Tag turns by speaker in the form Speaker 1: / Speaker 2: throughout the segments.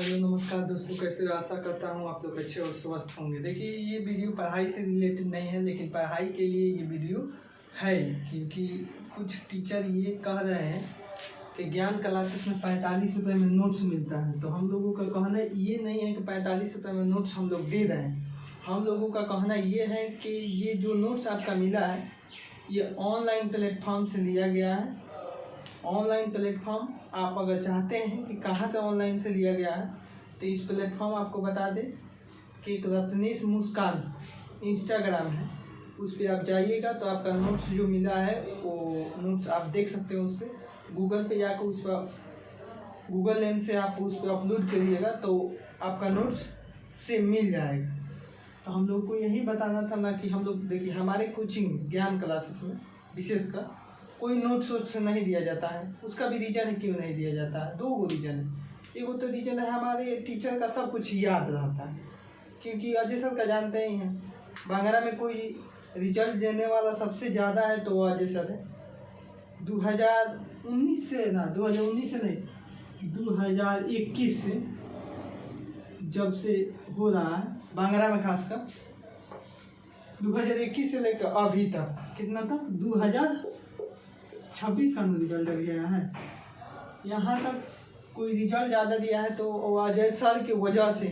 Speaker 1: Hello नमस्कार दोस्तों, कैसे हो? आशा करता हूँ आप लोग अच्छे और स्वस्थ होंगे। देखिए, ये वीडियो पढ़ाई से रिलेटेड नहीं है, लेकिन पढ़ाई के लिए ये वीडियो है, क्योंकि कुछ टीचर ये कह रहे हैं कि ज्ञान क्लासेस में 45 रुपये में नोट्स मिलता है। तो हम लोगों का कहना ये नहीं है कि 45 रुपये में नोट्स हम लोग दे रहे हैं। हम लोगों का कहना ये है कि ये जो नोट्स आपका मिला है, ये ऑनलाइन प्लेटफॉर्म से लिया गया है। ऑनलाइन प्लेटफॉर्म आप अगर चाहते हैं कि कहाँ से ऑनलाइन से लिया गया है, तो इस प्लेटफॉर्म आपको बता दें कि एक रत्नेश मुस्कान इंस्टाग्राम है, उस पर आप जाइएगा तो आपका नोट्स जो मिला है वो नोट्स आप देख सकते हो। उस पर गूगल पे जाकर उस पर गूगल लेंस से आप उस पर अपलोड करिएगा तो आपका नोट्स से मिल जाएगा। तो हम लोग को यही बताना था ना कि हम लोग देखिए, हमारे कोचिंग ज्ञान क्लासेस में विशेषकर कोई नोट्स वोट्स नहीं दिया जाता है। उसका भी रीज़न है क्यों नहीं दिया जाता है। दो रीज़न है। एक तो रीज़न है हमारे टीचर का सब कुछ याद रहता है, क्योंकि अजय सर का जानते ही हैं, बांगरा में कोई रिजल्ट देने वाला सबसे ज़्यादा है तो वो अजय सर है। 2019 से ना 2019 से नहीं 2021 से जब से हो रहा है बांगरा में, खासकर 2021 से लेकर अभी तक कितना तक 2026 का रिजल्ट गया है। यहाँ तक कोई रिजल्ट ज़्यादा दिया है तो अजय सर की वजह से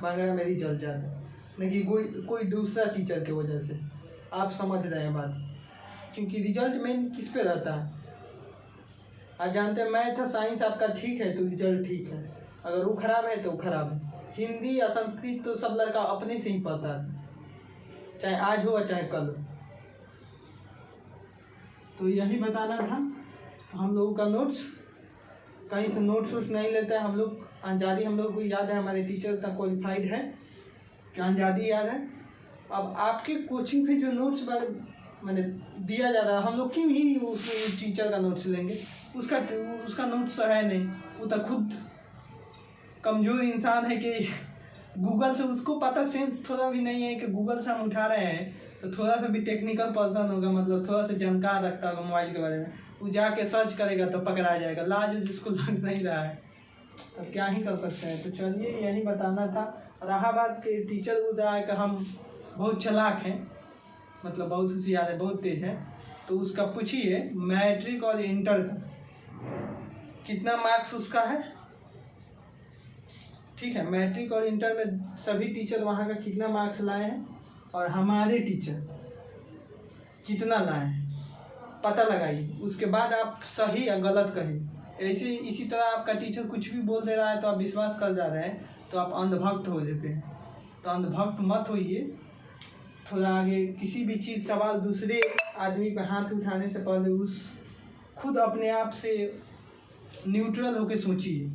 Speaker 1: बांगरा में रिजल्ट ज़्यादा, नहीं कि कोई दूसरा टीचर की वजह से। आप समझ रहे हैं बात, क्योंकि रिजल्ट मेन किस पे रहता है। आप जानते हैं मैथ साइंस आपका ठीक है तो रिजल्ट ठीक है, अगर वो खराब है तो वो खराब है। हिंदी या संस्कृत तो सब लड़का अपने से ही पढ़ता है, चाहे आज हो चाहे कल हो। तो यही बताना था। हम लोगों का नोट्स कहीं से नोट्स वोट्स नहीं लेते हैं हम लोग। अंजादी हम लोग को याद है, हमारे टीचर इतना क्वालिफाइड है कि अंजादी याद है। अब आपके कोचिंग पे जो नोट्स मैंने दिया जा रहा है, हम लोग क्यों ही उस टीचर का नोट्स लेंगे। उसका नोट्स है नहीं, वो तो खुद कमज़ोर इंसान है कि गूगल से उसको पता सेंस थोड़ा भी नहीं है कि गूगल से हम उठा रहे हैं, तो थोड़ा सा भी टेक्निकल पर्सन होगा, मतलब थोड़ा सा जानकार रखता होगा मोबाइल के बारे में, वो जाके सर्च करेगा तो पकड़ा जाएगा। लाज जिसको लग नहीं रहा है तो क्या ही कर सकते हैं। तो चलिए, यही बताना था। इलाहाबाद के टीचर उधर है कि हम बहुत चालाक हैं, मतलब बहुत होशियार है, बहुत तेज है। तो उसका पूछिए मैट्रिक और इंटर का कितना मार्क्स उसका है। ठीक है, मैट्रिक और इंटर में सभी टीचर वहाँ का कितना मार्क्स लाए हैं और हमारे टीचर कितना लाए हैं, पता लगाइए। उसके बाद आप सही या गलत कहिए। ऐसे इसी तरह आपका टीचर कुछ भी बोल दे रहा है तो आप विश्वास कर जा रहे हैं तो आप अंधभक्त हो जाते हैं। तो अंधभक्त मत होइए। थोड़ा आगे किसी भी चीज़ सवाल दूसरे आदमी पे हाथ उठाने से पहले खुद अपने आप से न्यूट्रल होकर सोचिए,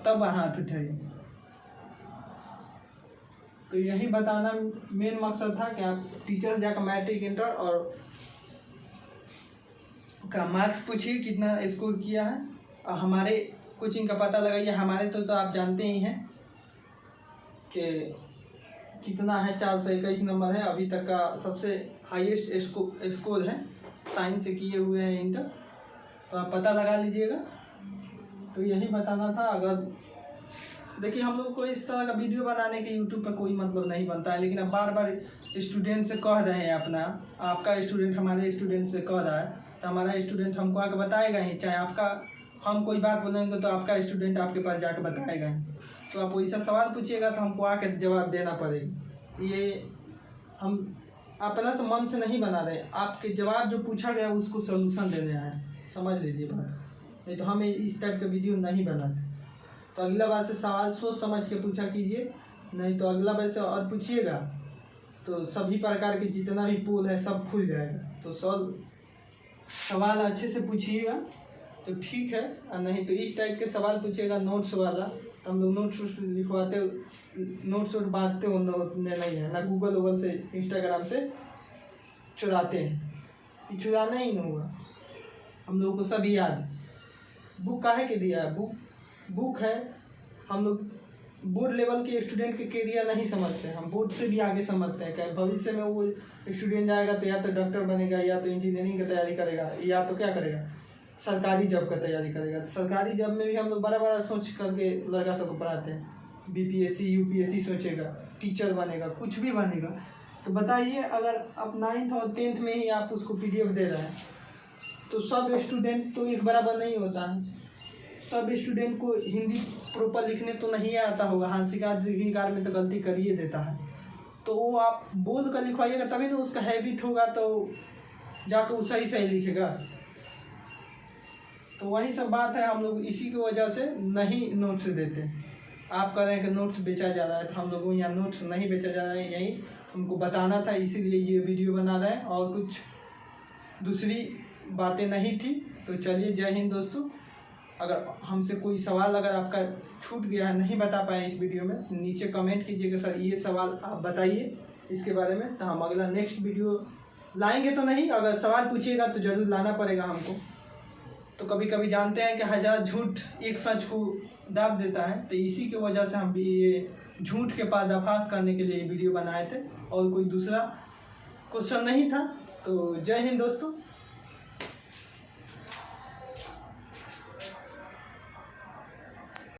Speaker 1: तब हाथ उठाइए। तो यही बताना मेन मकसद था कि आप टीचर जाकर मैट्रिक इंटर और का मार्क्स पूछिए कितना स्कोर किया है, और हमारे कोचिंग का पता लगाइए। हमारे तो आप जानते ही हैं कि कितना है, 421 नंबर है अभी तक का सबसे हाईएस्ट स्कोर है, साइंस से किए हुए हैं इंटर। तो आप पता लगा लीजिएगा। तो यही बताना था। अगर देखिए, हम लोग को इस तरह का वीडियो बनाने के यूट्यूब पर कोई मतलब नहीं बनता है, लेकिन अब बार बार स्टूडेंट से कह रहे हैं, आपका स्टूडेंट हमारे स्टूडेंट से कह रहा है, तो हमारा स्टूडेंट हमको आके बताएगा ही। चाहे हम कोई बात बोलेंगे तो आपका स्टूडेंट आपके पास जाके बताएगा ही। तो आप वैसा सवाल पूछिएगा तो हमको आके जवाब देना पड़ेगा। ये हम अपना से मन से नहीं बना रहे, आपके जवाब जो पूछा गया उसको सोल्यूशन देने आए, समझ लीजिए बात। नहीं तो हम इस टाइप का वीडियो नहीं बनाते। तो अगला बार से सवाल सोच समझ के पूछा कीजिए, नहीं तो अगला बार से और पूछिएगा तो सभी प्रकार के जितना भी पोल है सब खुल जाएगा। तो सवाल अच्छे से पूछिएगा तो ठीक है, और नहीं तो इस टाइप के सवाल पूछिएगा नोट्स वाला, तो हम लोग नोट्स लिखवाते, नोट्स बांटते नहीं है ना, गूगल वूगल से इंस्टाग्राम से चुराते हैं। ये चुराना ही नहीं हुआ, हम लोगों को सब याद है। बुक काहे के दिया है, बुक है। हम लोग बोर्ड लेवल के स्टूडेंट के कैरियर नहीं समझते हैं, हम बोर्ड से भी आगे समझते हैं कि भविष्य में वो स्टूडेंट जाएगा तो या तो डॉक्टर बनेगा, या तो इंजीनियरिंग की तैयारी करेगा, या तो क्या करेगा, सरकारी जॉब का तैयारी करेगा। तो सरकारी जॉब में भी हम लोग बड़ा बड़ा सोच करके लड़का सबको पढ़ाते हैं। बीपीएससी यूपीएससी सोचेगा, टीचर बनेगा, कुछ भी बनेगा। तो बताइए, अगर आप 9th और 10th में ही आप उसको पीडीएफ दे रहे हैं तो सब स्टूडेंट तो एक बराबर नहीं होता है। सब स्टूडेंट को हिंदी प्रॉपर लिखने तो नहीं आता होगा, हाशिकार दीर्घिकार में तो गलती कर ही देता है। तो वो आप बोल कर लिखवाइएगा तभी तो उसका हैबिट होगा, तो जाकर वो सही सही लिखेगा। तो वही सब बात है, हम लोग इसी की वजह से नहीं नोट्स देते। आप कह रहे हैं कि नोट्स बेचा जा रहा है, तो हम लोगों को यहाँ नोट्स नहीं बेचा जा रहा है, यही उनको बताना था, इसीलिए ये वीडियो बना रहे हैं, और कुछ दूसरी बातें नहीं थी। तो चलिए, जय हिंद दोस्तों। अगर हमसे कोई सवाल अगर आपका छूट गया है, नहीं बता पाए इस वीडियो में, नीचे कमेंट कीजिएगा सर ये सवाल आप बताइए इसके बारे में, तो हम अगला नेक्स्ट वीडियो लाएंगे। तो नहीं, अगर सवाल पूछिएगा तो ज़रूर लाना पड़ेगा हमको। तो कभी कभी जानते हैं कि 1000 झूठ एक सच को दाब देता है, तो इसी की वजह से हम भी ये झूठ के पर्दाफाश करने के लिए वीडियो बनाए थे, और कोई दूसरा क्वेश्चन नहीं था। तो जय हिंद दोस्तों।